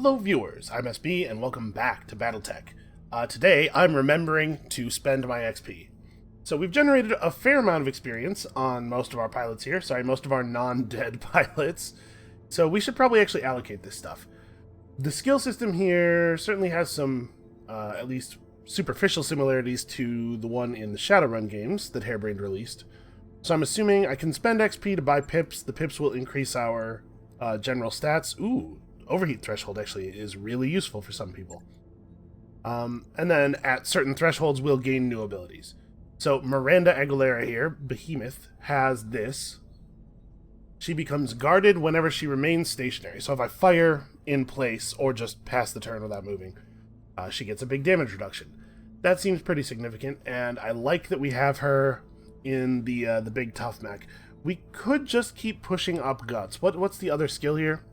Hello viewers, I'm SB and welcome back to BattleTech. Today I'm remembering to spend my XP. So we've generated a fair amount of experience on most of our pilots here, most of our non-dead pilots. So we should probably actually allocate this stuff. The skill system here certainly has some, at least superficial similarities to the one in the Shadowrun games that Harebrained released. So I'm assuming I can spend XP to buy pips. The pips will increase our general stats. Ooh. Overheat threshold actually is really useful for some people. And then at certain thresholds, we'll gain new abilities. So Miranda Aguilera here, Behemoth, has this. She becomes guarded whenever she remains stationary. So if I fire in place or just pass the turn without moving, she gets a big damage reduction. That seems pretty significant, and I like that we have her in the big tough mech. We could just keep pushing up guts. What's the other skill here?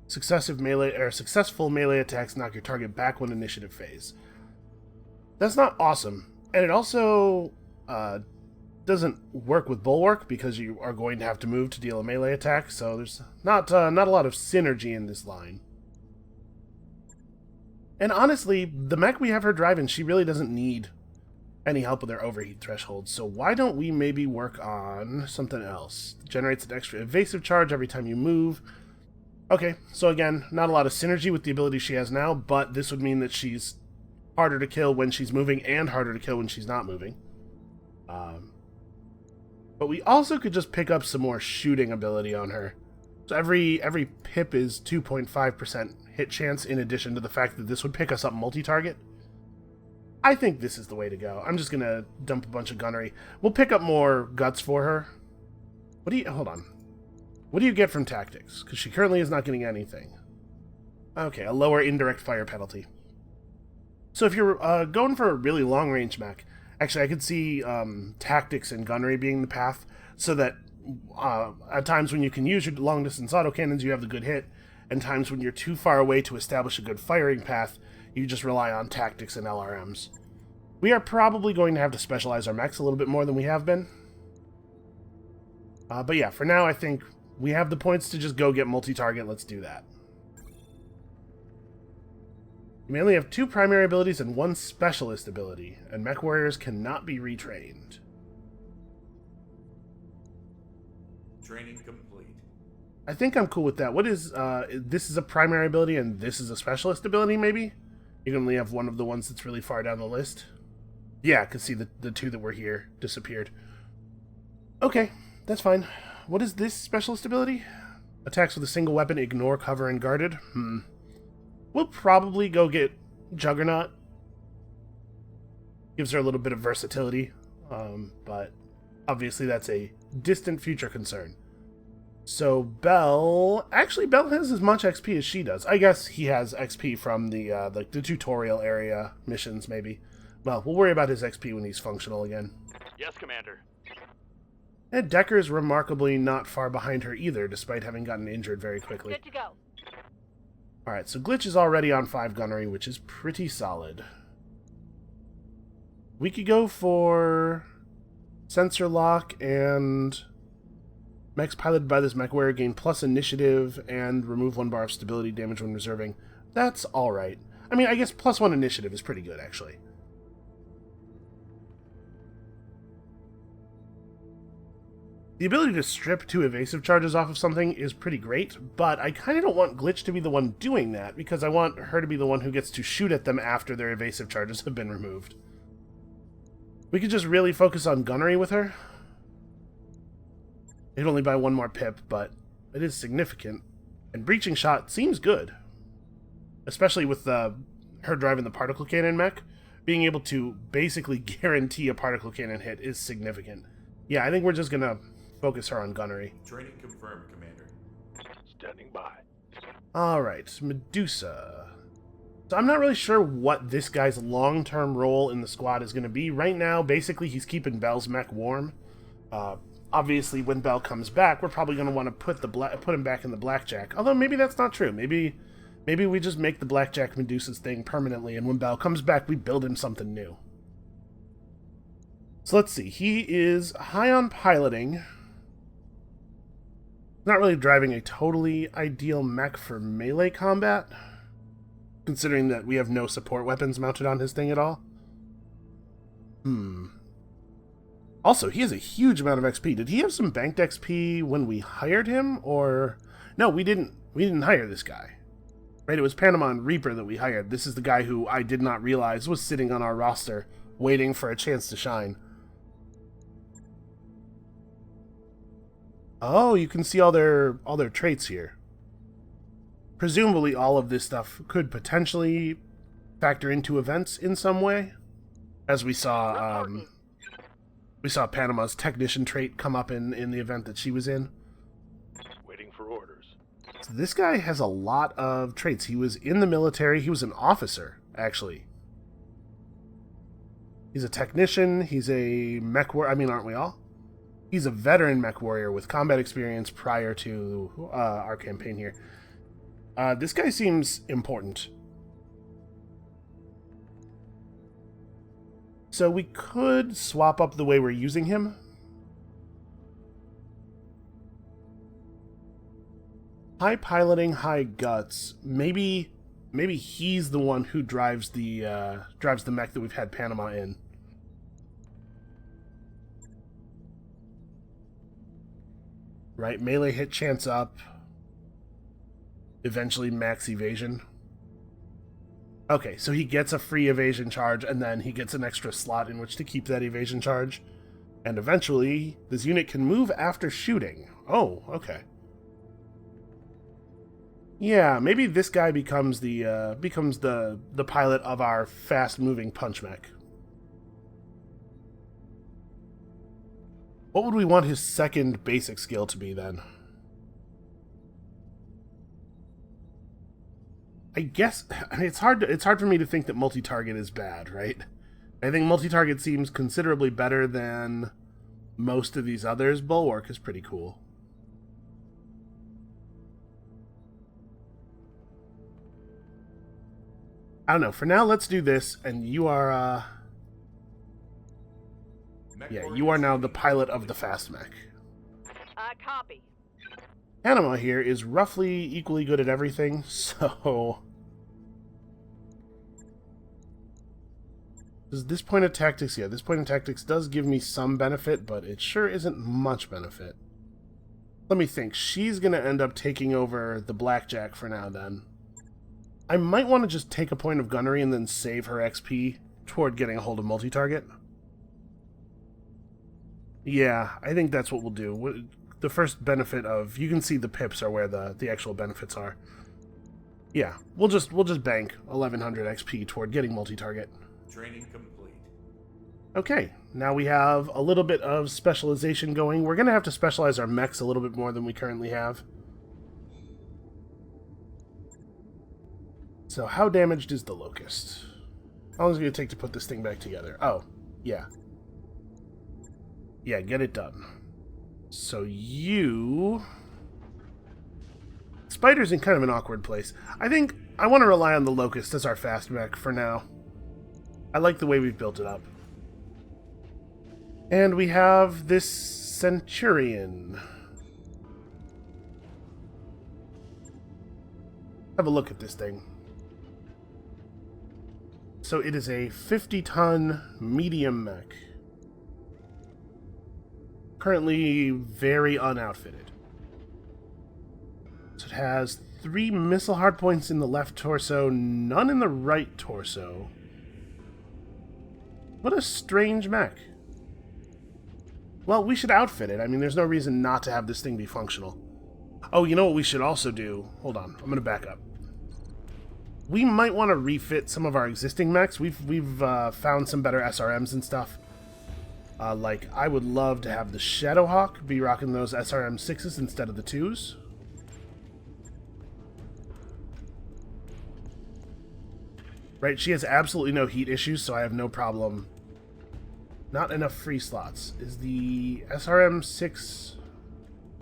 Successful melee attacks knock your target back when initiative phase. That's not awesome, and it also doesn't work with Bulwark because you are going to have to move to deal a melee attack. So there's not a lot of synergy in this line. And honestly, the mech we have her driving, she really doesn't need any help with her overheat threshold. So why don't we maybe work on something else? It generates an extra evasive charge every time you move. Okay, so again, not a lot of synergy with the ability she has now, but this would mean that she's harder to kill when she's moving and harder to kill when she's not moving. But we also could just pick up some more shooting ability on her. So every pip is 2.5% hit chance, in addition to the fact that this would pick us up multi-target. I think this is the way to go. I'm just going to dump a bunch of gunnery. We'll pick up more guts for her. Hold on. What do you get from tactics? Because she currently is not getting anything. Okay, a lower indirect fire penalty. So if you're going for a really long-range mech, actually I could see tactics and gunnery being the path, so that at times when you can use your long-distance autocannons, you have the good hit, and times when you're too far away to establish a good firing path, you just rely on tactics and LRMs. We are probably going to have to specialize our mechs a little bit more than we have been. But yeah, for now I think we have the points to just go get multi-target. Let's do that. You may only have 2 primary abilities and 1 specialist ability, and mech warriors cannot be retrained. Training complete. I think I'm cool with that. What is, this is a primary ability and this is a specialist ability, maybe? You can only have one of the ones that's really far down the list. Yeah, I can see the 2 that were here disappeared. Okay, that's fine. What is this specialist ability? Attacks with a single weapon, ignore, cover, and guarded? We'll probably go get Juggernaut. Gives her a little bit of versatility, but obviously that's a distant future concern. So Bell has as much XP as she does. I guess he has XP from the tutorial area missions, maybe. Well, we'll worry about his XP when he's functional again. Yes, Commander. And Decker's remarkably not far behind her either, despite having gotten injured very quickly. Good to go. Alright, so Glitch is already on 5 gunnery, which is pretty solid. We could go for sensor lock, and mechs piloted by this mech warrior gain plus initiative and remove 1 bar of stability damage when reserving. That's alright. I mean, I guess plus 1 initiative is pretty good, actually. The ability to strip 2 evasive charges off of something is pretty great, but I kind of don't want Glitch to be the one doing that, because I want her to be the one who gets to shoot at them after their evasive charges have been removed. We could just really focus on gunnery with her. It'd only buy 1 more pip, but it is significant. And breaching shot seems good. Especially with her driving the particle cannon mech. Being able to basically guarantee a particle cannon hit is significant. Yeah, I think we're just gonna focus her on gunnery. Training confirmed, Commander. Standing by. Alright, Medusa. So I'm not really sure what this guy's long-term role in the squad is going to be. Right now, basically, he's keeping Bell's mech warm. Obviously, when Bell comes back, we're probably going to want to put him back in the Blackjack. Although, maybe that's not true. Maybe we just make the Blackjack Medusa's thing permanently, and when Bell comes back, we build him something new. So let's see. He is high on piloting. Not really driving a totally ideal mech for melee combat. Considering that we have no support weapons mounted on his thing at all. Also, he has a huge amount of XP. Did he have some banked XP when we hired him? Or... No, we didn't hire this guy. Right, it was Panama and Reaper that we hired. This is the guy who I did not realize was sitting on our roster, waiting for a chance to shine. Oh, you can see all their traits here. Presumably all of this stuff could potentially factor into events in some way. As we saw Panama's technician trait come up in the event that she was in. Waiting for orders. So this guy has a lot of traits. He was in the military. He was an officer, actually. He's a technician. He's a mech warrior. I mean, aren't we all? He's a veteran mech warrior with combat experience prior to our campaign here. This guy seems important. So we could swap up the way we're using him. High piloting, high guts. Maybe he's the one who drives the mech that we've had Panama in. Right, melee hit chance up. Eventually max evasion. Okay, so he gets a free evasion charge, and then he gets an extra slot in which to keep that evasion charge. And eventually, this unit can move after shooting. Oh, okay. Yeah, maybe this guy becomes the pilot of our fast-moving punch mech. What would we want his second basic skill to be, then? I guess it's hard for me to think that multi-target is bad, right? I think multi-target seems considerably better than most of these others. Bulwark is pretty cool. I don't know. For now, let's do this, and you are, yeah, you are now the pilot of the fast mech. Copy. Panama here is roughly equally good at everything, so... This point of tactics, yeah, this point of tactics does give me some benefit, but it sure isn't much benefit. Let me think. She's going to end up taking over the blackjack for now, then. I might want to just take a point of gunnery and then save her XP toward getting a hold of multi-target. Yeah, I think that's what we'll do. The first benefit of... You can see the pips are where the actual benefits are. Yeah, we'll just bank 1100 XP toward getting multi-target. Training complete. Okay, now we have a little bit of specialization going. We're going to have to specialize our mechs a little bit more than we currently have. So how damaged is the Locust? How long is it going to take to put this thing back together? Oh, yeah. Yeah, get it done. So you... Spider's in kind of an awkward place. I think I want to rely on the Locust as our fast mech for now. I like the way we've built it up. And we have this Centurion. Have a look at this thing. So it is a 50-ton medium mech. Currently very unoutfitted. So it has 3 missile hardpoints in the left torso, none in the right torso. What a strange mech. Well, we should outfit it. I mean, there's no reason not to have this thing be functional. Oh, you know what we should also do? Hold on, I'm going to back up. We might want to refit some of our existing mechs. We've found some better SRMs and stuff. Like, I would love to have the Shadowhawk be rocking those SRM 6s instead of the 2s. Right, she has absolutely no heat issues, so I have no problem. Not enough free slots. Is the SRM 6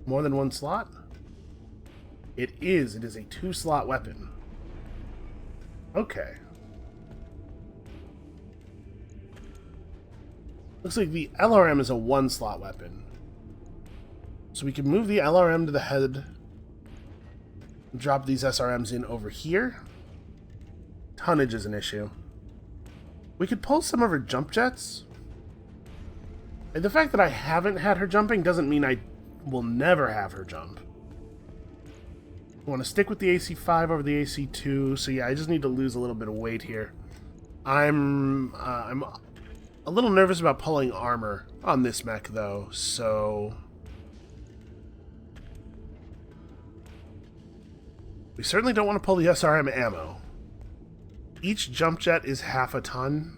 more than one slot? It is. It is a 2-slot weapon. Okay. Looks like the LRM is a 1-slot weapon. So we can move the LRM to the head. Drop these SRMs in over here. tonnage is an issue. We could pull some of her jump jets. And the fact that I haven't had her jumping doesn't mean I will never have her jump. I want to stick with the AC5 over the AC2, so yeah, I just need to lose a little bit of weight here. I'm a little nervous about pulling armor on this mech, though, so... We certainly don't want to pull the SRM ammo. Each jump jet is half a ton.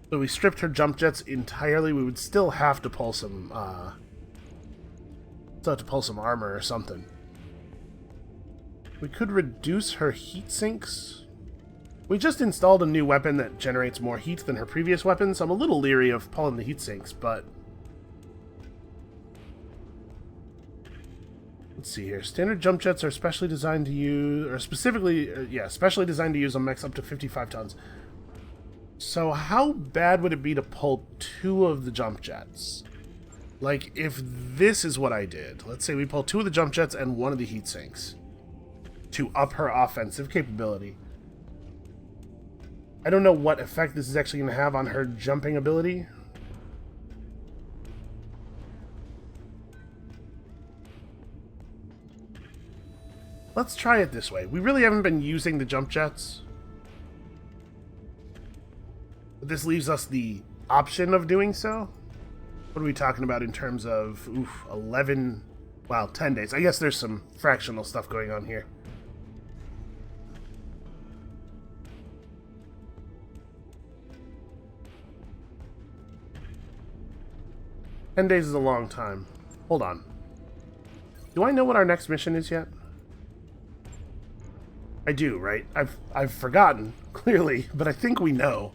So if we stripped her jump jets entirely, we would still have to pull some, armor or something. We could reduce her heat sinks. We just installed a new weapon that generates more heat than her previous weapon, so I'm a little leery of pulling the heat sinks, but... Let's see here. Standard jump jets are specially designed to use, or specifically, specially designed to use on mechs up to 55 tons. So how bad would it be to pull 2 of the jump jets? Like, if this is what I did, let's say we pull 2 of the jump jets and 1 of the heat sinks to up her offensive capability. I don't know what effect this is actually going to have on her jumping ability. Let's try it this way. We really haven't been using the jump jets. But this leaves us the option of doing so. What are we talking about in terms of, 11, well, 10 days. I guess there's some fractional stuff going on here. Ten days is a long time. Hold on. Do I know what our next mission is yet? I do, right? I've forgotten, clearly, but I think we know.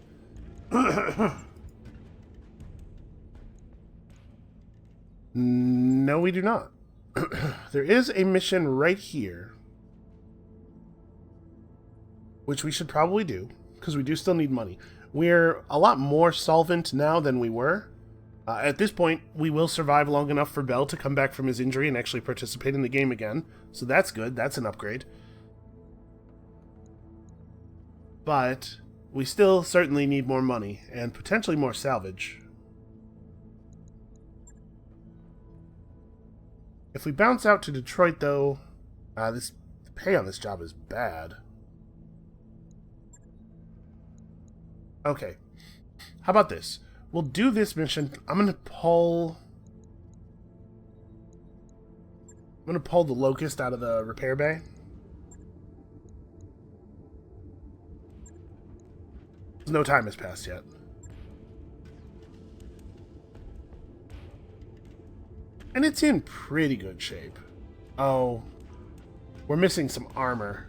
No, we do not. There is a mission right here, which we should probably do, because we do still need money. We're a lot more solvent now than we were. At this point, we will survive long enough for Bell to come back from his injury and actually participate in the game again. So that's good. That's an upgrade. But we still certainly need more money and potentially more salvage. If we bounce out to Detroit, though, the pay on this job is bad. Okay. How about this? We'll do this mission. I'm gonna pull the Locust out of the repair bay. No time has passed yet. And it's in pretty good shape. Oh, we're missing some armor.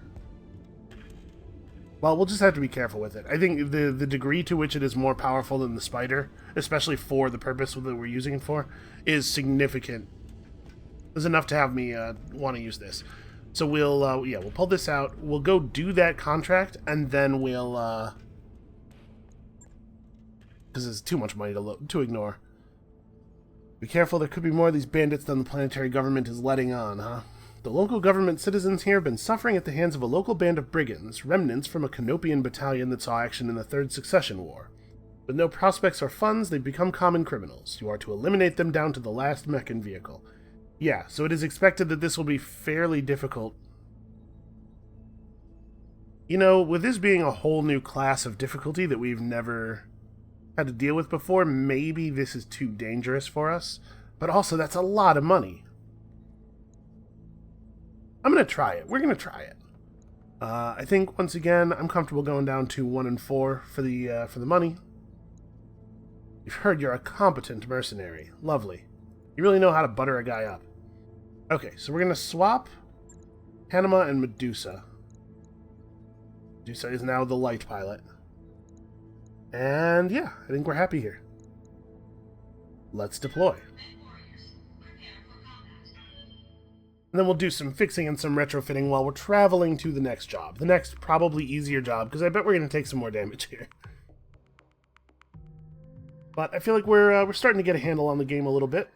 Well, we'll just have to be careful with it. I think the degree to which it is more powerful than the Spider, especially for the purpose that we're using it for, is significant. Is enough to have me want to use this. So we'll pull this out. We'll go do that contract, and then we'll because it's too much money to ignore. Be careful, there could be more of these bandits than the planetary government is letting on, huh? The local government citizens here have been suffering at the hands of a local band of brigands, remnants from a Canopian battalion that saw action in the Third Succession War. With no prospects or funds, they've become common criminals. You are to eliminate them down to the last mech and vehicle. Yeah, so it is expected that this will be fairly difficult. You know, with this being a whole new class of difficulty that we've never had to deal with before, maybe this is too dangerous for us. But also, that's a lot of money. I'm going to try it. We're going to try it. I think, once again, I'm comfortable going down to 1 and 4 for the money. You've heard you're a competent mercenary. Lovely. You really know how to butter a guy up. Okay, so we're going to swap Panama and Medusa. Medusa is now the light pilot. And yeah, I think we're happy here. Let's deploy. And then we'll do some fixing and some retrofitting while we're traveling to the next job. The next, probably easier job, because I bet we're going to take some more damage here. But I feel like we're starting to get a handle on the game a little bit.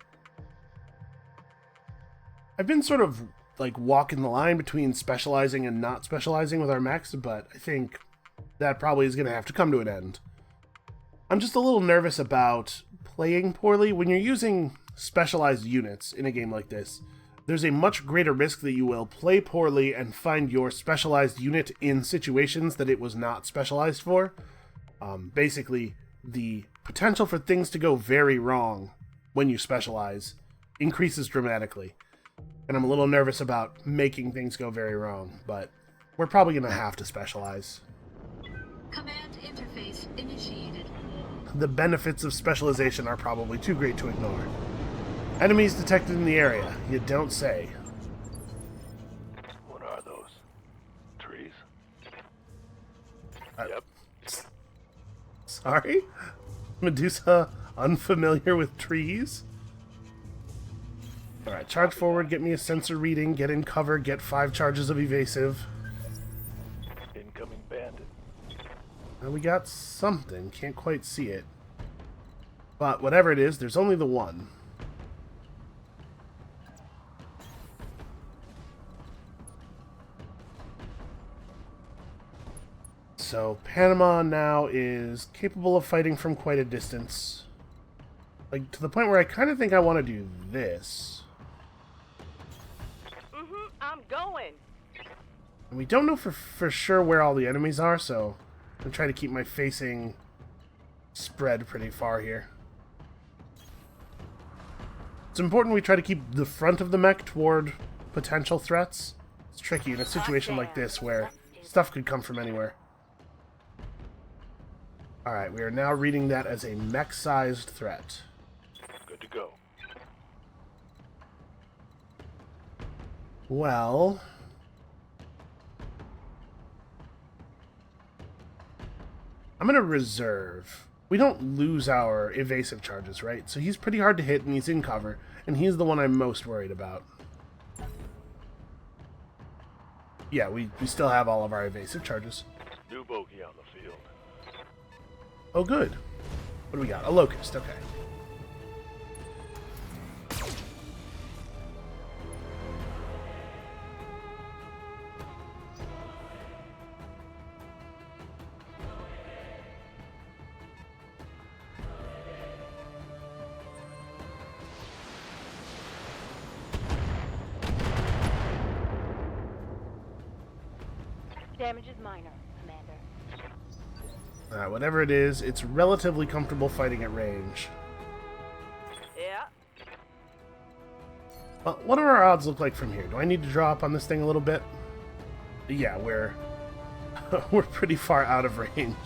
I've been sort of like walking the line between specializing and not specializing with our mechs, but I think that probably is going to have to come to an end. I'm just a little nervous about playing poorly. When you're using specialized units in a game like this, there's a much greater risk that you will play poorly and find your specialized unit in situations that it was not specialized for. Basically, the potential for things to go very wrong when you specialize increases dramatically. And I'm a little nervous about making things go very wrong, but we're probably going to have to specialize. Command interface initiated. The benefits of specialization are probably too great to ignore. Enemies detected in the area. You don't say. What are those? Trees? Yep. Sorry? Medusa unfamiliar with trees? Alright, charge forward, get me a sensor reading, get in cover, get 5 charges of evasive. Incoming bandit. Now we got something, can't quite see it. But whatever it is, there's only the one. So, Panama now is capable of fighting from quite a distance. Like, to the point where I kind of think I want to do this. I'm going. And we don't know for sure where all the enemies are, so I'm trying to keep my facing spread pretty far here. It's important we try to keep the front of the mech toward potential threats. It's tricky in a situation like this where stuff could come from anywhere. Alright, we are now reading that as a mech-sized threat. Good to go. Well... I'm going to reserve. We don't lose our evasive charges, right? So he's pretty hard to hit and he's in cover, and he's the one I'm most worried about. Yeah, we still have all of our evasive charges. New bogey on the field. Oh, good. What do we got? A locust, okay. Damage is minor, Commander. Whatever it is, it's relatively comfortable fighting at range. Yeah. Well, what do our odds look like from here? Do I need to draw up on this thing a little bit? Yeah, we're we're pretty far out of range.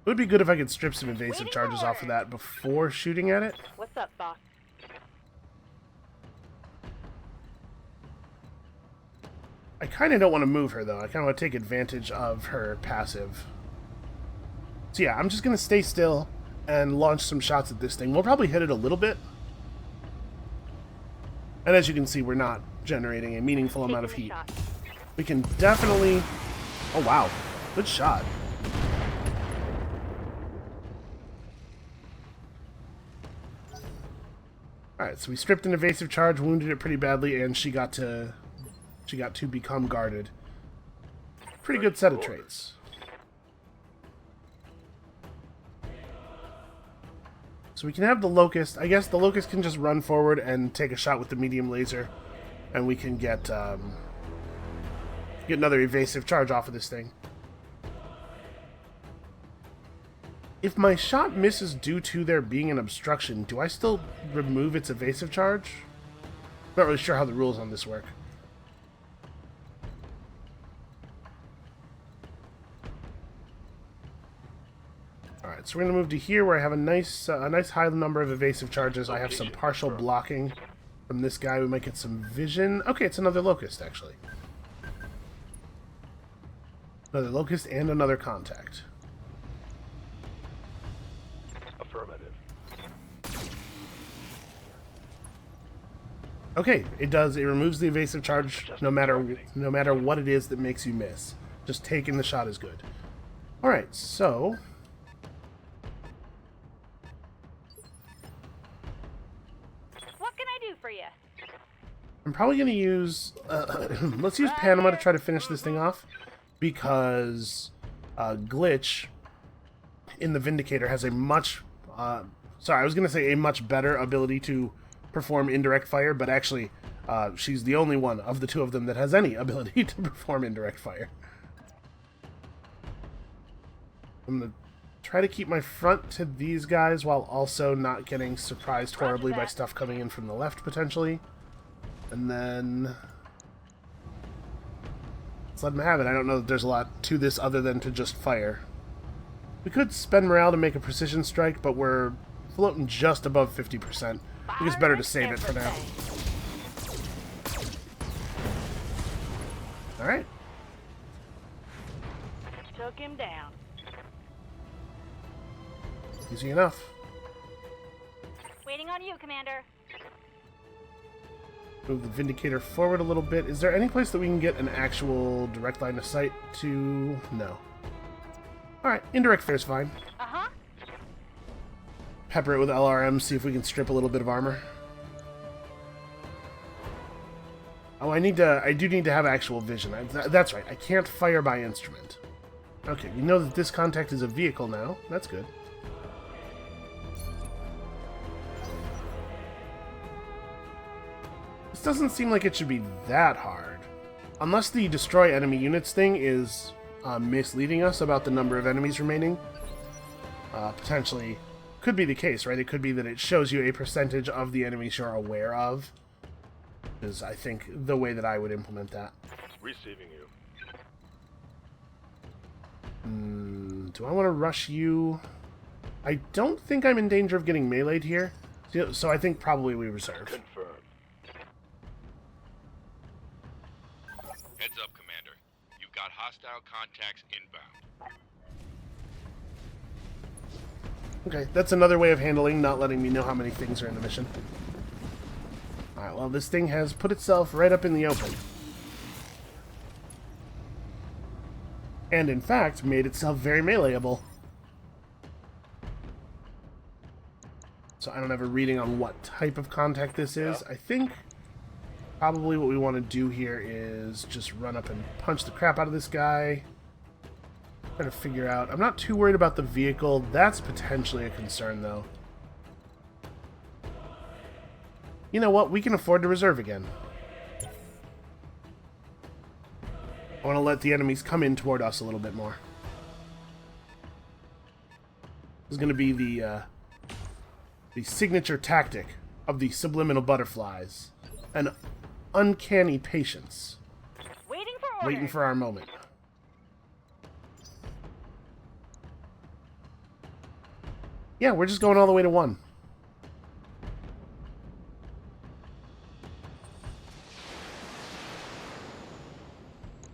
It would be good if I could strip some evasive charges off of that before shooting at it. What's up, Fox? I kind of don't want to move her, though. I kind of want to take advantage of her passive. So yeah, I'm just going to stay still and launch some shots at this thing. We'll probably hit it a little bit. And as you can see, we're not generating a meaningful amount of heat. We can definitely... Oh, wow. Good shot. Alright, so we stripped an evasive charge, wounded it pretty badly, and she got to become guarded. Pretty good set of traits. So we can have the locust. I guess the locust can just run forward and take a shot with the medium laser, and we can get another evasive charge off of this thing. If my shot misses due to there being an obstruction, do I still remove its evasive charge? Not really sure how the rules on this work. Alright, so we're going to move to here where I have a nice high number of evasive charges. I have some partial blocking from this guy. We might get some vision. Okay, it's another locust, actually. Another locust and another contact. Affirmative. Okay, it does. It removes the evasive charge no matter what it is that makes you miss. Just taking the shot is good. Alright, so... I'm probably going to use... let's use Panama to try to finish this thing off, because Glitch in the Vindicator has a much... sorry, I was going to say a much better ability to perform indirect fire, but actually she's the only one of the two of them that has any ability to perform indirect fire. I'm going to try to keep my front to these guys while also not getting surprised horribly by stuff coming in from the left, potentially. And then... let's let them have it. I don't know that there's a lot to this other than to just fire. We could spend morale to make a precision strike, but we're floating just above 50%. I think it's better to save it for now. Alright. Took him down. Easy enough. Waiting on you, Commander. Move the Vindicator forward a little bit. Is there any place that we can get an actual direct line of sight to? No. Alright, indirect fare's fine. Uh-huh. Pepper it with LRM, see if we can strip a little bit of armor. Oh, I do need to have actual vision. That's right, I can't fire by instrument. Okay, we know that this contact is a vehicle now. That's good. This doesn't seem like it should be that hard. Unless the destroy enemy units thing is misleading us about the number of enemies remaining. Potentially could be the case, right? It could be that it shows you a percentage of the enemies you're aware of. Is, I think, the way that I would implement that. Receiving you. Do I want to rush you? I don't think I'm in danger of getting meleeed here. So I think probably we reserve. Confirmed. Heads up, Commander. You've got hostile contacts inbound. Okay, that's another way of handling, not letting me know how many things are in the mission. Alright, well, this thing has put itself right up in the open. And, in fact, made itself very meleeable. So I don't have a reading on what type of contact this is. I think probably what we want to do here is just run up and punch the crap out of this guy. Try to figure out... I'm not too worried about the vehicle. That's potentially a concern, though. You know what? We can afford to reserve again. I want to let the enemies come in toward us a little bit more. This is going to be the signature tactic of the subliminal butterflies. An uncanny patience. Waiting for orders. Waiting for our moment. Yeah, we're just going all the way to 1.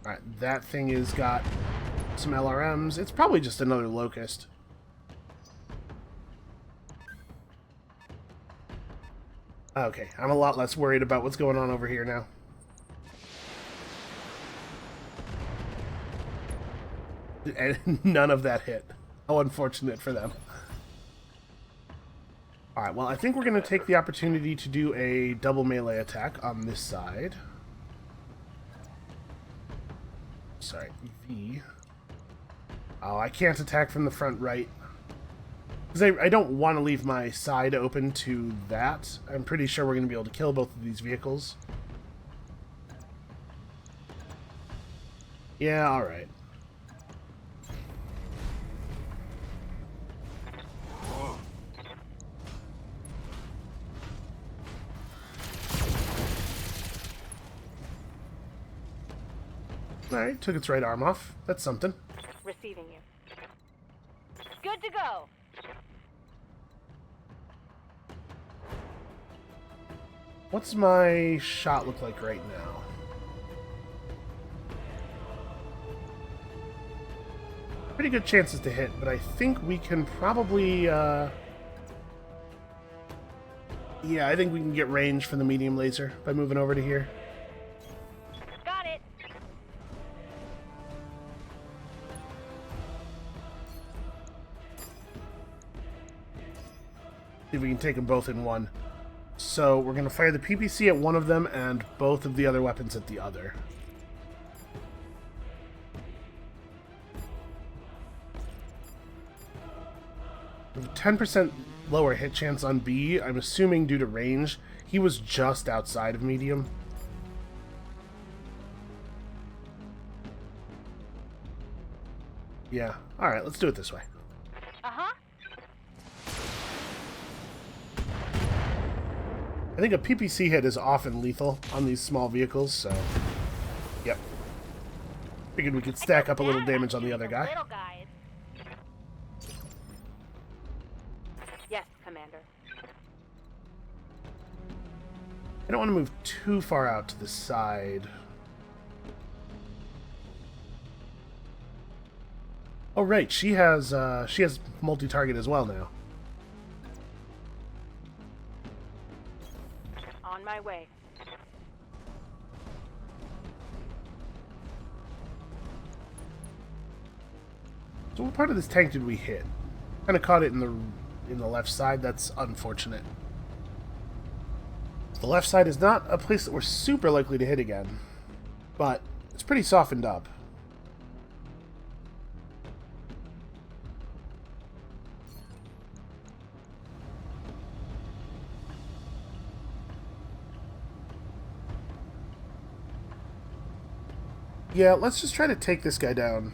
Alright, that thing has got some LRMs. It's probably just another Locust. Okay, I'm a lot less worried about what's going on over here now. And none of that hit. How unfortunate for them. Alright, well, I think we're going to take the opportunity to do a double melee attack on this side. Sorry, V. Oh, I can't attack from the front right. Because I don't want to leave my side open to that. I'm pretty sure we're going to be able to kill both of these vehicles. Yeah, alright. Alright, took its right arm off. That's something. Receiving you. Good to go. What's my shot look like right now? Pretty good chances to hit, but I think we can probably, yeah, I think we can get range from the medium laser by moving over to here. Got it. See if we can take them both in one. So we're going to fire the PPC at one of them and both of the other weapons at the other. With a 10% lower hit chance on B, I'm assuming due to range. He was just outside of medium. Yeah. Alright, let's do it this way. Uh-huh. I think a PPC hit is often lethal on these small vehicles, so... Yep. Figured we could stack up a little damage on the other guy. Little guys. Yes, Commander. I don't want to move too far out to the side. Oh right, she has multi-target as well now. On my way. So what part of this tank did we hit? Kind of caught it in the left side. That's unfortunate. The left side is not a place that we're super likely to hit again, but it's pretty softened up. Yeah, let's just try to take this guy down.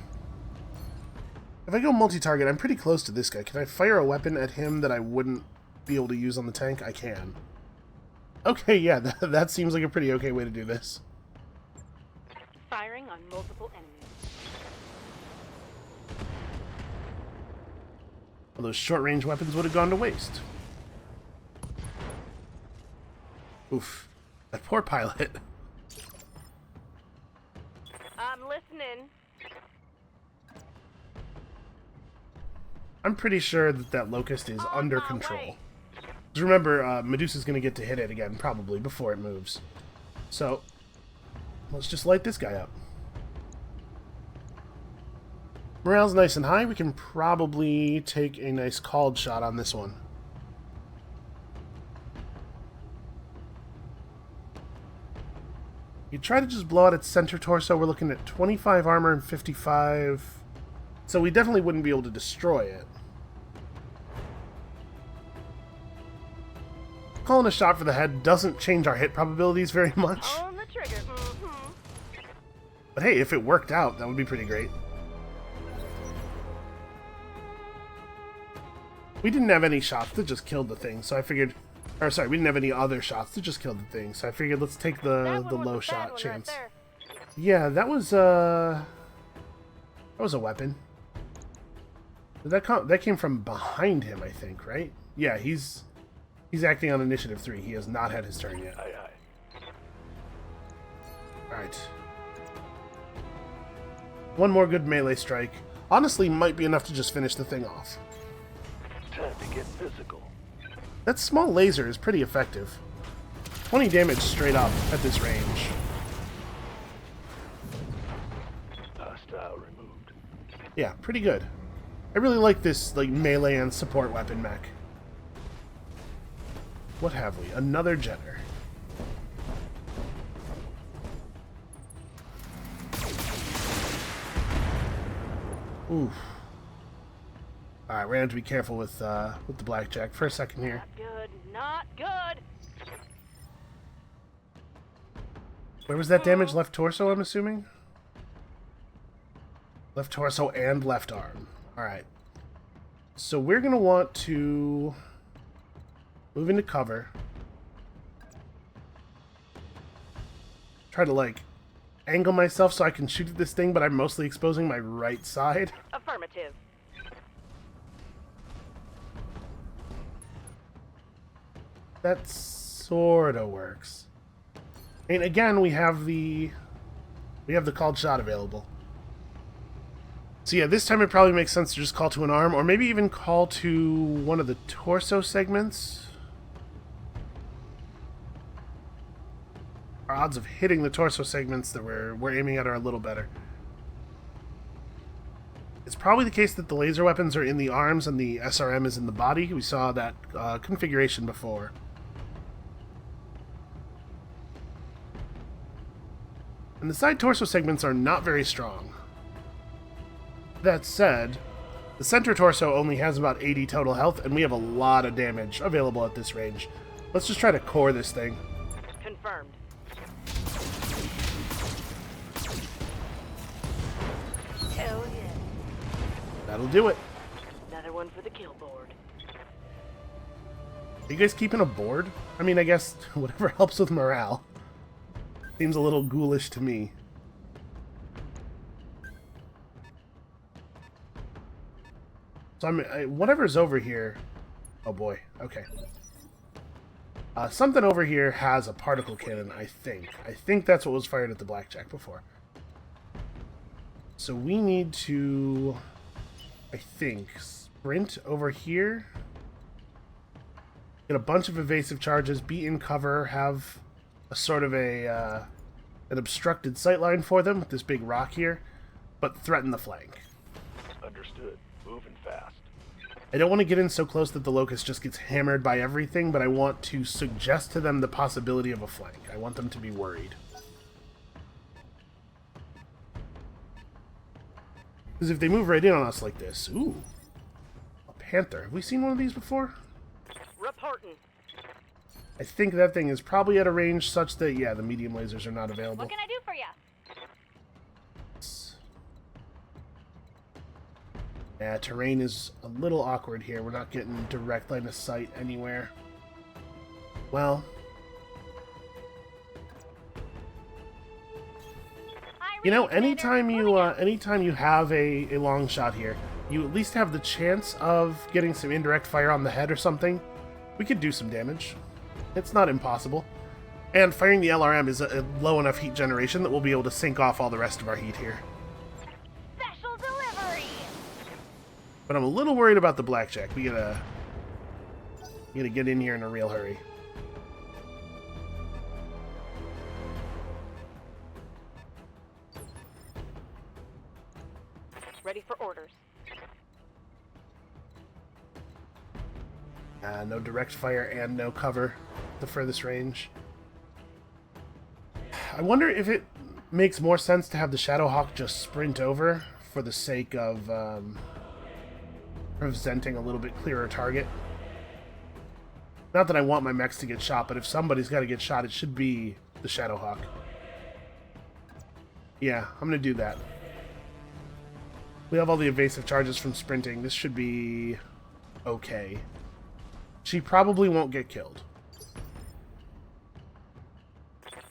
If I go multi-target, I'm pretty close to this guy. Can I fire a weapon at him that I wouldn't be able to use on the tank? I can. Okay, yeah, that seems like a pretty okay way to do this. Firing on multiple enemies. Well, those short-range weapons would have gone to waste. Oof. That poor pilot. I'm listening. I'm pretty sure that Locust is under my control. way. Just remember, Medusa's going to get to hit it again, probably, before it moves. So, let's just light this guy up. Morale's nice and high. We can probably take a nice called shot on this one. You try to just blow out its center torso. We're looking at 25 armor and 55... So we definitely wouldn't be able to destroy it. Calling a shot for the head doesn't change our hit probabilities very much. On the trigger. Mm-hmm. But hey, if it worked out, that would be pretty great. We didn't have any shots that just killed the thing, so I figured... Or sorry, we didn't have any other shots that just killed the thing, so I figured let's take the low shot chance. Right Yeah, that was a weapon. That came from behind him, I think, right? Yeah, he's acting on initiative 3. He has not had his turn yet. Aye, aye. Alright. One more good melee strike. Honestly, might be enough to just finish the thing off. Time to get physical. That small laser is pretty effective. 20 damage straight up at this range. Hostile removed. Yeah, pretty good. I really like this melee and support weapon mech. What have we? Another jetter. Oof. Alright, we're gonna have to be careful with the blackjack for a second here. Not good. Not good. Where was that damage? Left torso, I'm assuming? Left torso and left arm. Alright. So we're going to want to move into cover. Try to, angle myself so I can shoot at this thing, but I'm mostly exposing my right side. Affirmative. That sort of works. And again, we have the called shot available. So yeah, this time it probably makes sense to just call to an arm, or maybe even call to one of the torso segments. Our odds of hitting the torso segments that we're aiming at are a little better. It's probably the case that the laser weapons are in the arms and the SRM is in the body. We saw that configuration before. And the side torso segments are not very strong. That said, the center torso only has about 80 total health, and we have a lot of damage available at this range. Let's just try to core this thing. Confirmed. Hell yeah. That'll do it. Another one for the kill board. Are you guys keeping a board? I mean, I guess whatever helps with morale. Seems a little ghoulish to me. So whatever's over here... Oh boy, okay. Something over here has a particle cannon, I think. I think that's what was fired at the blackjack before. So we need to... I think, sprint over here. Get a bunch of evasive charges, be in cover, have a sort of an obstructed sightline for them with this big rock here, but threaten the flank. Understood. Moving fast. I don't want to get in so close that the Locust just gets hammered by everything, but I want to suggest to them the possibility of a flank. I want them to be worried. Because if they move right in on us like this... Ooh. A panther. Have we seen one of these before? Reporting. I think that thing is probably at a range such that, yeah, the medium lasers are not available. What can I do for you? Yeah, terrain is a little awkward here. We're not getting direct line of sight anywhere. Well... You know, anytime you have a long shot here, you at least have the chance of getting some indirect fire on the head or something. We could do some damage. It's not impossible. And firing the LRM is a low enough heat generation that we'll be able to sink off all the rest of our heat here. Special delivery. But I'm a little worried about the blackjack. We gotta get in here in a real hurry. Ready for orders. No direct fire and no cover the furthest range. I wonder if it makes more sense to have the Shadowhawk just sprint over for the sake of presenting a little bit clearer target. Not that I want my mechs to get shot, but if somebody's got to get shot, it should be the Shadowhawk. Yeah, I'm going to do that. We have all the evasive charges from sprinting. This should be okay. She probably won't get killed.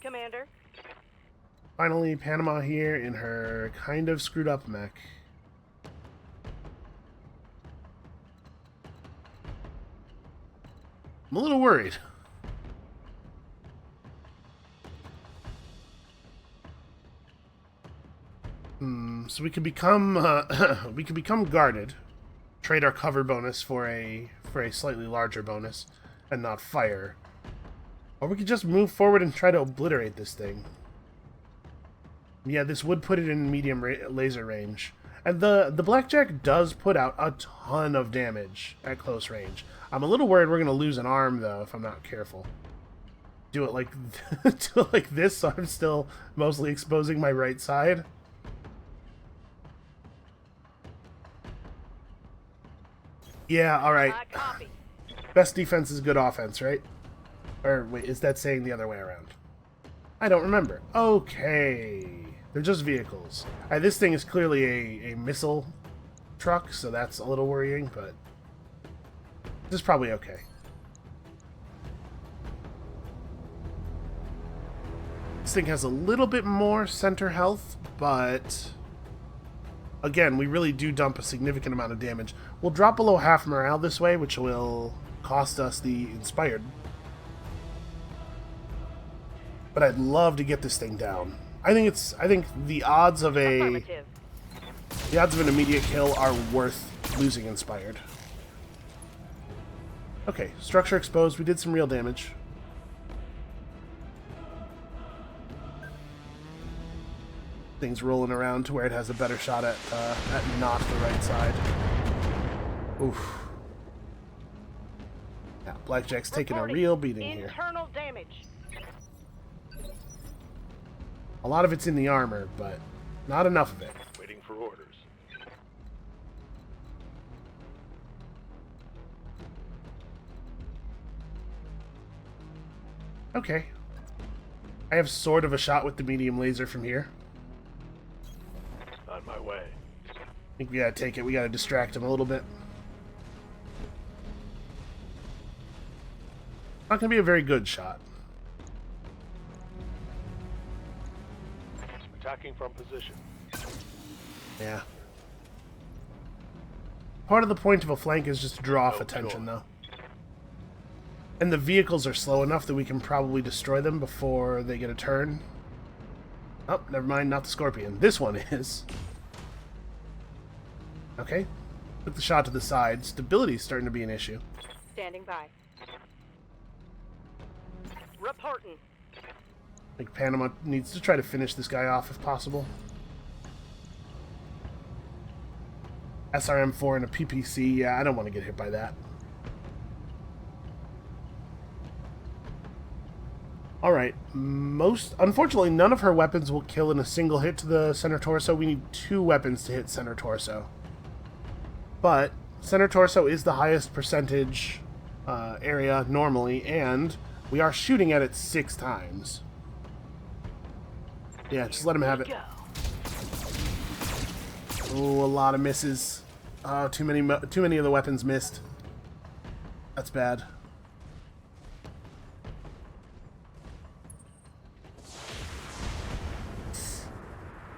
Commander. Finally, Panama here in her kind of screwed up mech. I'm a little worried. So we could become guarded, trade our cover bonus for a slightly larger bonus, and not fire. Or we could just move forward and try to obliterate this thing. Yeah, this would put it in medium laser range. And the blackjack does put out a ton of damage at close range. I'm a little worried we're going to lose an arm, though, if I'm not careful. Do it like, do it like this, so I'm still mostly exposing my right side. Yeah, alright. Copy. Best defense is good offense, right? Or, wait, is that saying the other way around? I don't remember. Okay. They're just vehicles. This thing is clearly a missile truck, so that's a little worrying, but this is probably okay. This thing has a little bit more center health, but again, we really do dump a significant amount of damage. We'll drop below half morale this way, which will cost us the Inspired. But I'd love to get this thing down. I think the odds of an immediate kill are worth losing Inspired. Okay, structure exposed. We did some real damage. Things rolling around to where it has a better shot at not the right side. Oof. Yeah, Blackjack's taking a real beating here. Internal damage. A lot of it's in the armor, but not enough of it. Waiting for orders. Okay. I have sort of a shot with the medium laser from here. On my way. I think we gotta take it. We gotta distract him a little bit. Not gonna be a very good shot. Attacking from position. Yeah. Part of the point of a flank is just to draw off Oh, attention, sure. though. And the vehicles are slow enough that we can probably destroy them before they get a turn. Oh, never mind, not the Scorpion. This one is. Okay. Put the shot to the side. Stability's starting to be an issue. Standing by. Reporting. I think Panama needs to try to finish this guy off if possible. SRM-4 and a PPC, yeah, I don't want to get hit by that. Alright, unfortunately, none of her weapons will kill in a single hit to the center torso. We need 2 weapons to hit center torso. But center torso is the highest percentage area normally, and we are shooting at it 6 times. Yeah, just let him have it. Oh, a lot of misses. Oh, too many of the weapons missed. That's bad.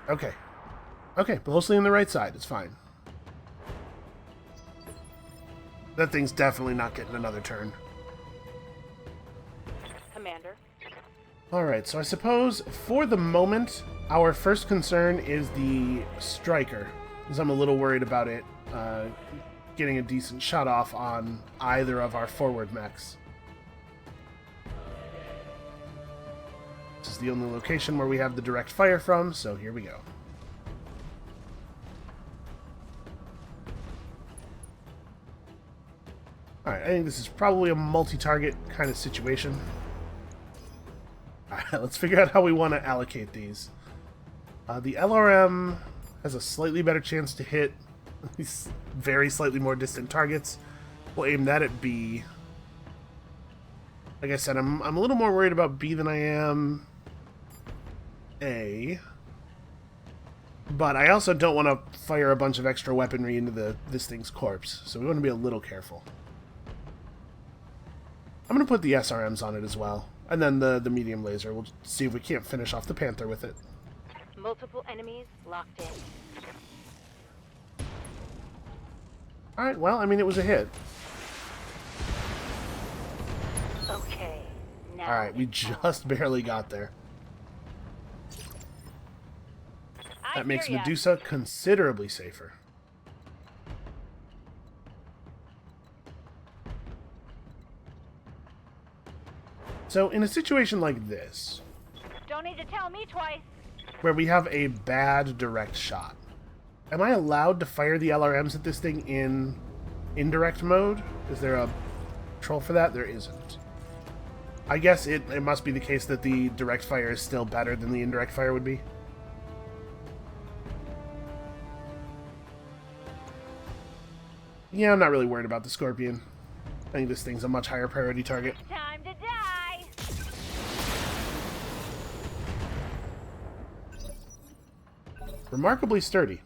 Okay. Okay, mostly on the right side. It's fine. That thing's definitely not getting another turn. Commander. Alright, so I suppose, for the moment, our first concern is the striker. Because I'm a little worried about it getting a decent shot off on either of our forward mechs. This is the only location where we have the direct fire from, so here we go. Alright, I think this is probably a multi-target kind of situation. Alright, let's figure out how we want to allocate these. The LRM has a slightly better chance to hit these very slightly more distant targets. We'll aim that at B. Like I said, I'm a little more worried about B than I am A. But I also don't want to fire a bunch of extra weaponry into this thing's corpse, so we want to be a little careful. I'm going to put the SRMs on it as well. And then the medium laser. We'll see if we can't finish off the Panther with it. Multiple enemies locked in. Alright, well, I mean, it was a hit. Okay. Now. Alright, we just barely got there. That makes hear ya. Medusa considerably safer. So, in a situation like this, Don't need to tell me twice. where we have a bad direct shot, am I allowed to fire the LRMs at this thing in indirect mode? Is there a control for that? There isn't. I guess it must be the case that the direct fire is still better than the indirect fire would be. Yeah, I'm not really worried about the Scorpion. I think this thing's a much higher priority target. Time to die. Remarkably sturdy.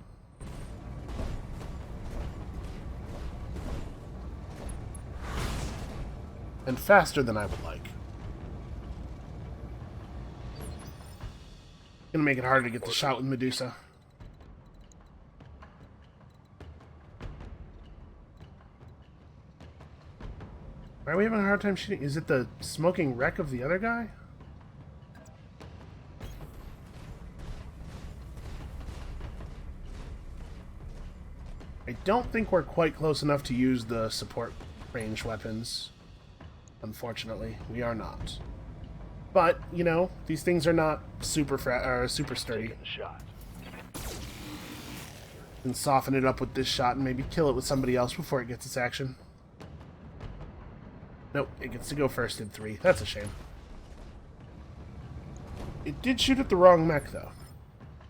And faster than I would like. Gonna make it harder to get the shot with Medusa. Why are we having a hard time shooting? Is it the smoking wreck of the other guy? I don't think we're quite close enough to use the support range weapons. Unfortunately, we are not. But, you know, these things are not super sturdy. Taking the shot. And soften it up with this shot and maybe kill it with somebody else before it gets its action. Nope, it gets to go first in 3. That's a shame. It did shoot at the wrong mech, though.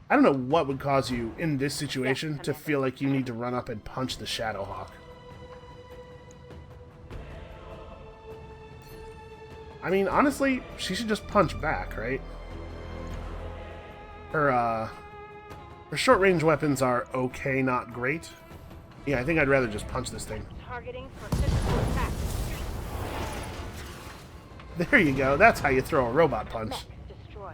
I don't know what would cause you, in this situation, to feel like you need to run up and punch the Shadowhawk. I mean, honestly, she should just punch back, right? Her short-range weapons are okay, not great. Yeah, I think I'd rather just punch this thing. Targeting for physical attack. There you go. That's how you throw a robot punch. Mech destroyed.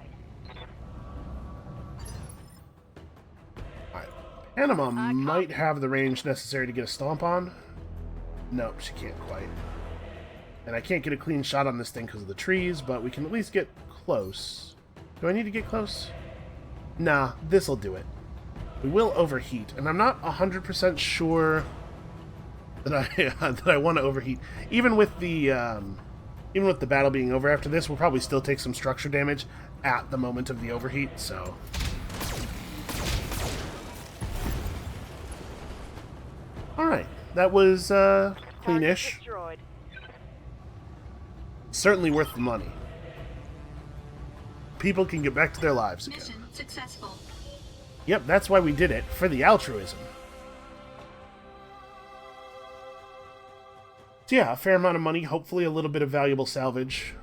Alright. Panama might have the range necessary to get a stomp on. Nope, she can't quite. And I can't get a clean shot on this thing because of the trees, but we can at least get close. Do I need to get close? Nah, this'll do it. We will overheat, and I'm not 100% sure that I want to overheat. Even with the battle being over after this, we'll probably still take some structure damage at the moment of the overheat, so... Alright, that was, cleanish. Destroyed. Certainly worth the money. People can get back to their lives again. Mission successful. Yep, that's why we did it, for the altruism. So yeah, a fair amount of money, hopefully a little bit of valuable salvage.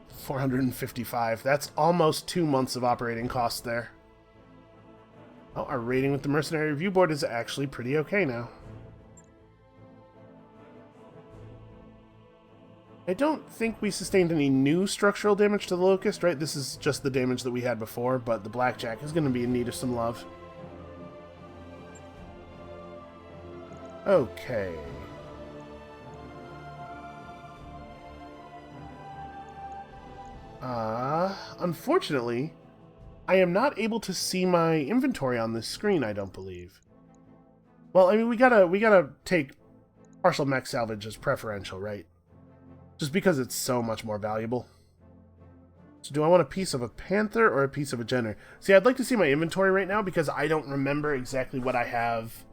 455, that's almost 2 months of operating costs there. Oh, our rating with the Mercenary Review Board is actually pretty okay now. I don't think we sustained any new structural damage to the Locust, right? This is just the damage that we had before, but the Blackjack is going to be in need of some love. Okay. Unfortunately, I am not able to see my inventory on this screen, I don't believe. Well, I mean, we gotta take partial mech salvage as preferential, right? Just because it's so much more valuable. So do I want a piece of a Panther or a piece of a Jenner? See, I'd like to see my inventory right now because I don't remember exactly what I have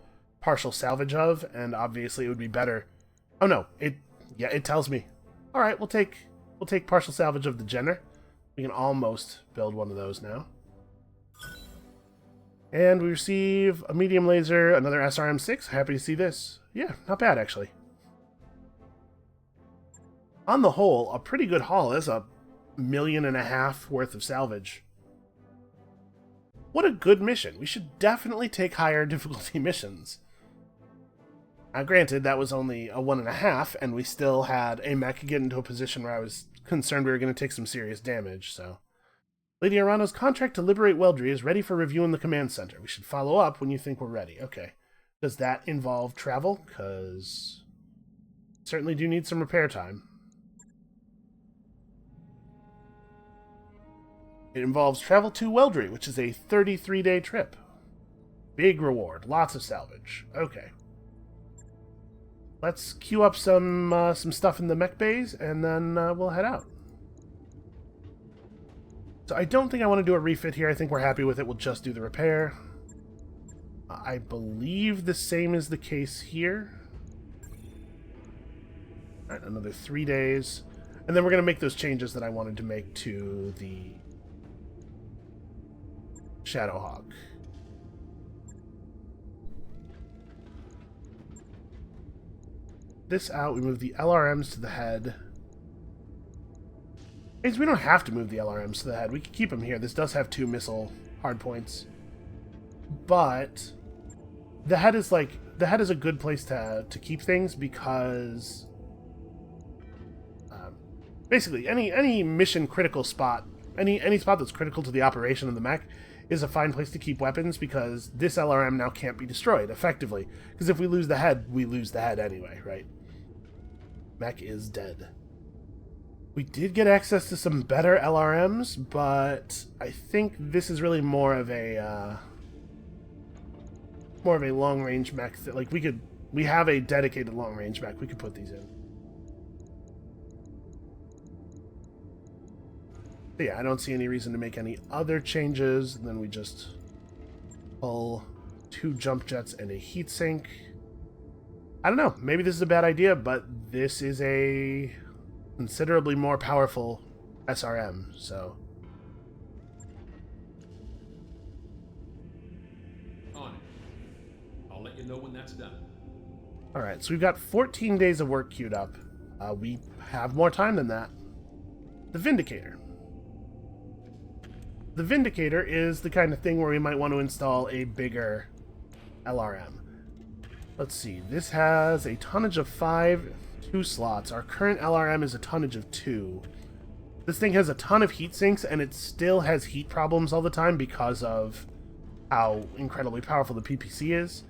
partial salvage of, and obviously it would be better. Oh no, it tells me. Alright, we'll take partial salvage of the Jenner. We can almost build one of those now. And we receive a medium laser, another SRM-6. Happy to see this. Yeah, not bad actually. On the whole, a pretty good haul. That's $1.5 million worth of salvage. What a good mission. We should definitely take higher difficulty missions. Now, granted, that was only a 1.5, and we still had a mech get into a position where I was concerned we were going to take some serious damage, so... Lady Arano's contract to liberate Weldry is ready for review in the command center. We should follow up when you think we're ready. Okay. Does that involve travel? Because... certainly do need some repair time. It involves travel to Weldry, which is a 33-day trip. Big reward. Lots of salvage. Okay. Let's queue up some stuff in the mech bays, and then we'll head out. So I don't think I want to do a refit here. I think we're happy with it. We'll just do the repair. I believe the same is the case here. All right, another 3 days. And then we're going to make those changes that I wanted to make to the Shadowhawk. This out, we move the LRMs to the head. Because we don't have to move the LRMs to the head. We can keep them here. This does have 2 missile hardpoints. But the head is a good place to keep things because basically any mission critical spot, any spot that's critical to the operation of the mech is a fine place to keep weapons because this LRM now can't be destroyed effectively. Because if we lose the head, we lose the head anyway, right? Mech is dead. We did get access to some better LRMs, but I think this is really more of a long-range mech. Like we have a dedicated long-range mech. We could put these in. But yeah, I don't see any reason to make any other changes. And then we just pull 2 jump jets and a heatsink. I don't know. Maybe this is a bad idea, but this is a considerably more powerful SRM, so... On it. I'll let you know when that's done. Alright, so we've got 14 days of work queued up. We have more time than that. The Vindicator. The Vindicator is the kind of thing where we might want to install a bigger LRM. Let's see, this has a tonnage of 5, 2 slots. Our current LRM is a tonnage of 2. This thing has a ton of heat sinks, and it still has heat problems all the time because of how incredibly powerful the PPC is.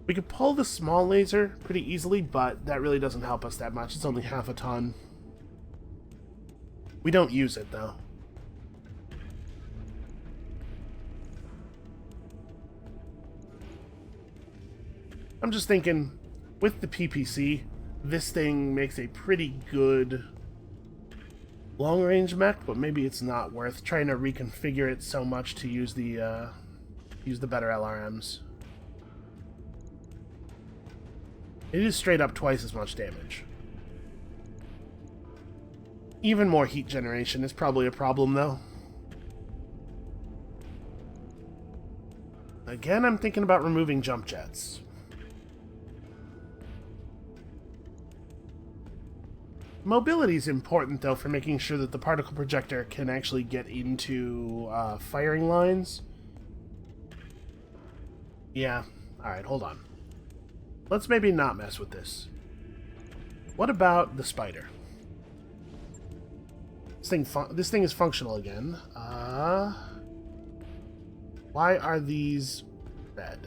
We could pull the small laser pretty easily, but that really doesn't help us that much. It's only half a ton. We don't use it, though. I'm just thinking, with the PPC, this thing makes a pretty good long-range mech, but maybe it's not worth trying to reconfigure it so much to use the better LRMs. It is straight up twice as much damage. Even more heat generation is probably a problem, though. Again, I'm thinking about removing jump jets. Mobility is important, though, for making sure that the particle projector can actually get into firing lines. Yeah, alright, hold on. Let's maybe not mess with this. What about the spider? This thing is functional again. Why are these red?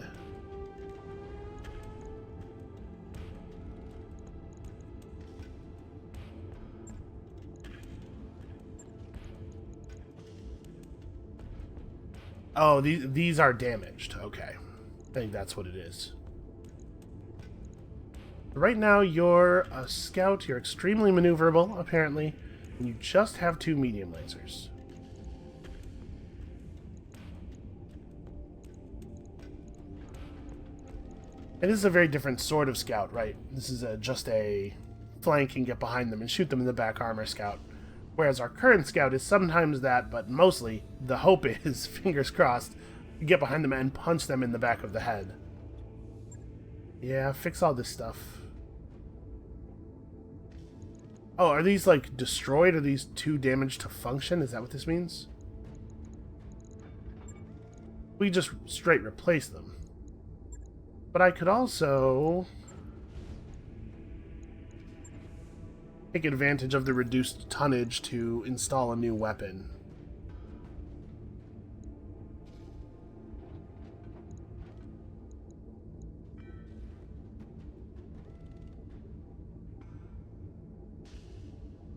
Oh, these are damaged. Okay. I think that's what it is. Right now, you're a scout. You're extremely maneuverable, apparently. And you just have 2 medium lasers. It is a very different sort of scout, right? This is just a flank and get behind them and shoot them in the back armor scout. Whereas our current scout is sometimes that, but mostly the hope is, fingers crossed, you get behind them and punch them in the back of the head. Yeah, fix all this stuff. Oh, are these, like, destroyed? Are these too damaged to function? Is that what this means? We just straight replace them. But I could also take advantage of the reduced tonnage to install a new weapon.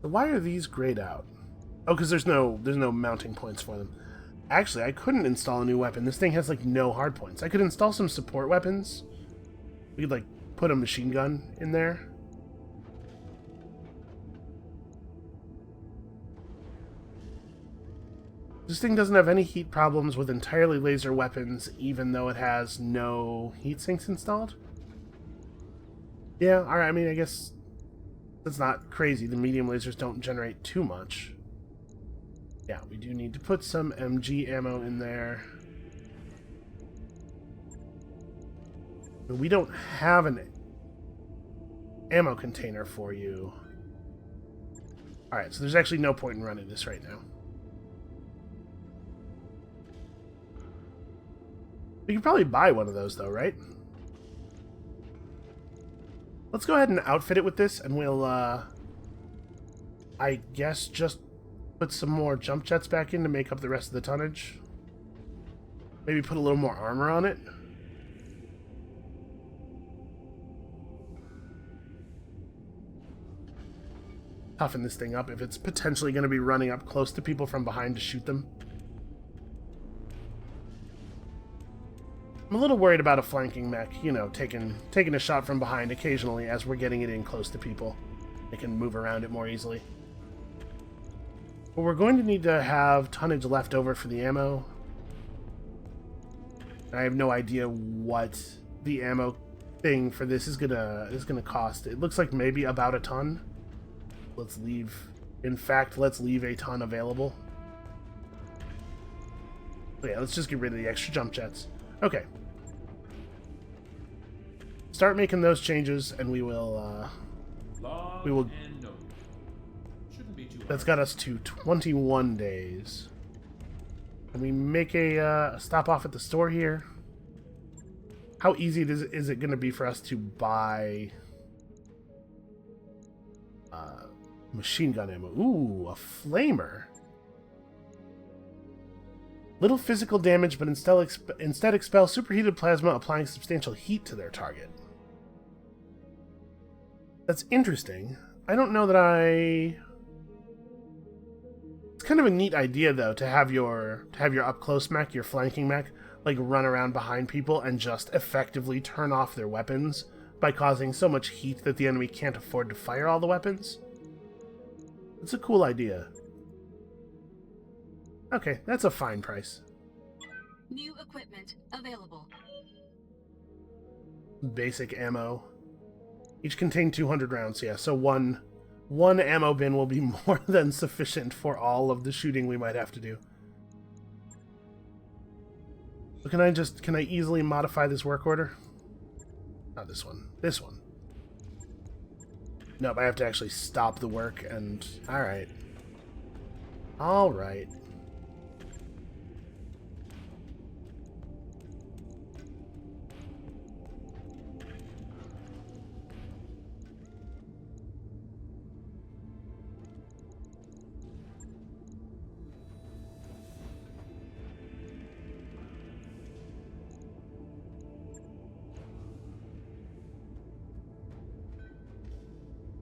Why are these grayed out? Oh, because there's no mounting points for them. Actually, I couldn't install a new weapon. This thing has, like, no hard points. I could install some support weapons. We could, like, put a machine gun in there. This thing doesn't have any heat problems with entirely laser weapons, even though it has no heat sinks installed. Yeah, alright, I mean, I guess that's not crazy. The medium lasers don't generate too much. Yeah, we do need to put some MG ammo in there. We don't have an ammo container for you. Alright, so there's actually no point in running this right now. We could probably buy one of those, though, right? Let's go ahead and outfit it with this, and we'll, I guess just put some more jump jets back in to make up the rest of the tonnage. Maybe put a little more armor on it. Toughen this thing up if it's potentially going to be running up close to people from behind to shoot them. I'm a little worried about a flanking mech, you know, taking a shot from behind occasionally as we're getting it in close to people. They can move around it more easily. But we're going to need to have tonnage left over for the ammo. I have no idea what the ammo thing for this is gonna cost. It looks like maybe about a ton. Let's leave In fact, let's leave a ton available. So yeah, let's just get rid of the extra jump jets. Okay. Start making those changes, and we will, Log we will... and note. Shouldn't be too That's hard. got us to 21 days. Can we make a stop off at the store here? How easy is it going to be for us to buy machine gun ammo? Ooh, a flamer. Little physical damage, but instead expel superheated plasma, applying substantial heat to their target. That's interesting. I don't know that I... It's kind of a neat idea, though, to have your up-close mech, your flanking mech, like, run around behind people and just effectively turn off their weapons by causing so much heat that the enemy can't afford to fire all the weapons. It's a cool idea. Okay, that's a fine price. New equipment available. Basic ammo. Each contain 200 rounds, yeah, so one ammo bin will be more than sufficient for all of the shooting we might have to do. So can I easily modify this work order? Not this one. This one. Nope, I have to actually stop the work and... Alright. Alright.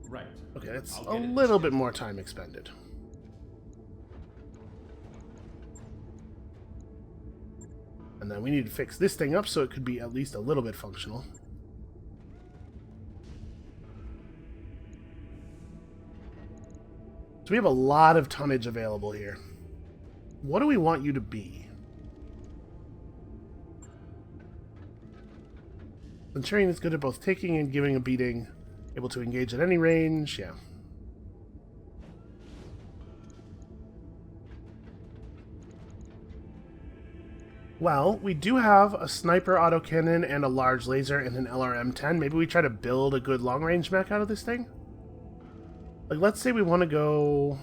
Right. Okay, that's I'll a get it little this bit more time expended. And then we need to fix this thing up so it could be at least a little bit functional. So we have a lot of tonnage available here. What do we want you to be? Centurion is good at both taking and giving a beating. Able to engage at any range, yeah. Well, we do have a sniper autocannon and a large laser and an LRM-10. Maybe we try to build a good long-range mech out of this thing? Like, let's say we want to go...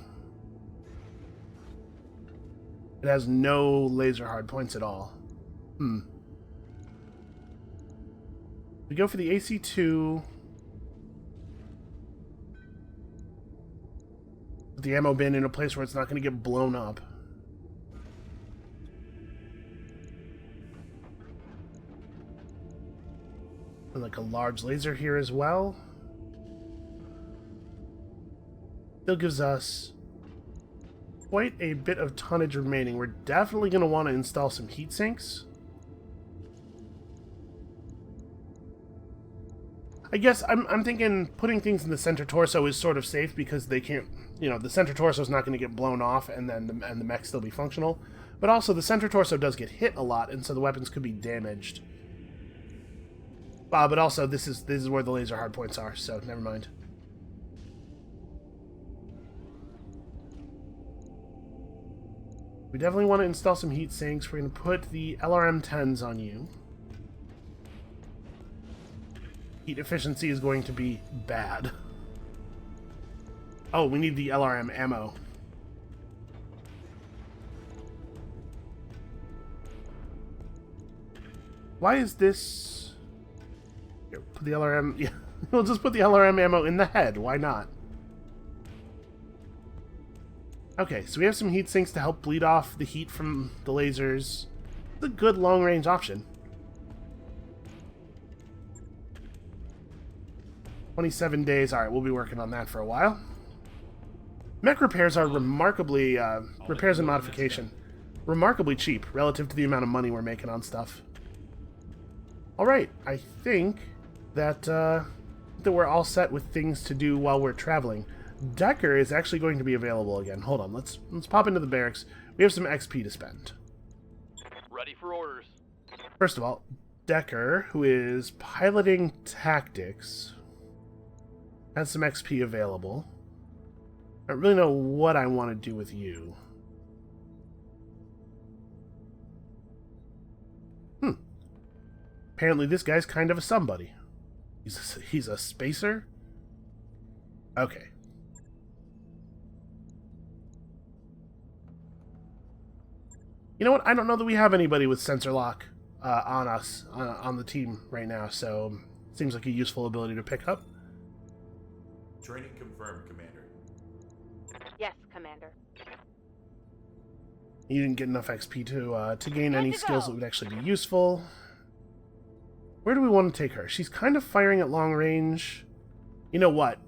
It has no laser hardpoints at all. We go for the AC-2... Put the ammo bin in a place where it's not going to get blown up. And like a large laser here as well. Still gives us quite a bit of tonnage remaining. We're definitely going to want to install some heat sinks. I guess I'm thinking putting things in the center torso is sort of safe because they can't, you know, the center torso is not going to get blown off and then the mech still be functional. But also the center torso does get hit a lot, and so the weapons could be damaged. But also this is where the laser hardpoints are, so never mind. We definitely want to install some heat sinks. We're going to put the LRM-10s on you. Heat efficiency is going to be bad. Oh, we need the LRM ammo. Why is this... Here, put the LRM... Yeah, we'll just put the LRM ammo in the head. Why not? Okay, so we have some heat sinks to help bleed off the heat from the lasers. It's a good long-range option. 27 days. Alright, we'll be working on that for a while. Mech repairs are remarkably... repairs and modification. Remarkably cheap relative to the amount of money we're making on stuff. Alright, I think that, that we're all set with things to do while we're traveling. Decker is actually going to be available again. Hold on, let's pop into the barracks. We have some XP to spend. Ready for orders. First of all, Decker, who is piloting tactics, has some XP available. I don't really know what I want to do with you. Apparently this guy's kind of a somebody. He's a spacer? Okay. You know what? I don't know that we have anybody with sensor lock on us, on the team right now, so seems like a useful ability to pick up. Training confirmed, Commander. Yes, Commander. You didn't get enough XP to gain Good any to skills go. that would actually be useful. Where do we want to take her? She's kind of firing at long range. You know what?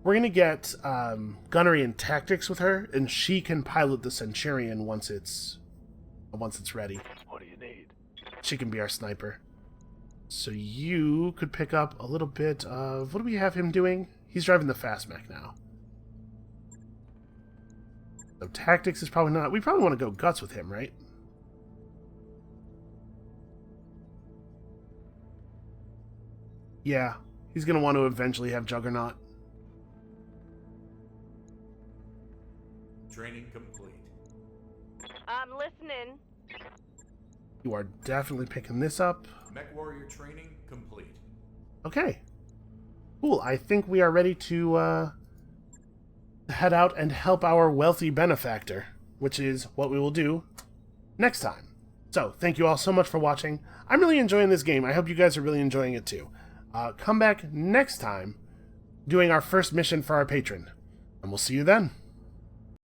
We're going to get gunnery and tactics with her, and she can pilot the Centurion once it's ready. What do you need? She can be our sniper. So you could pick up a little bit of... What do we have him doing? He's driving the fast mech now. So tactics is probably not... We probably want to go guts with him, right? Yeah, he's going to want to eventually have Juggernaut. Training complete. I'm listening. You are definitely picking this up. Mech warrior training complete. Okay. Cool, I think we are ready to head out and help our wealthy benefactor, which is what we will do next time. So, thank you all so much for watching. I'm really enjoying this game. I hope you guys are really enjoying it too. Come back next time doing our first mission for our patron, and we'll see you then.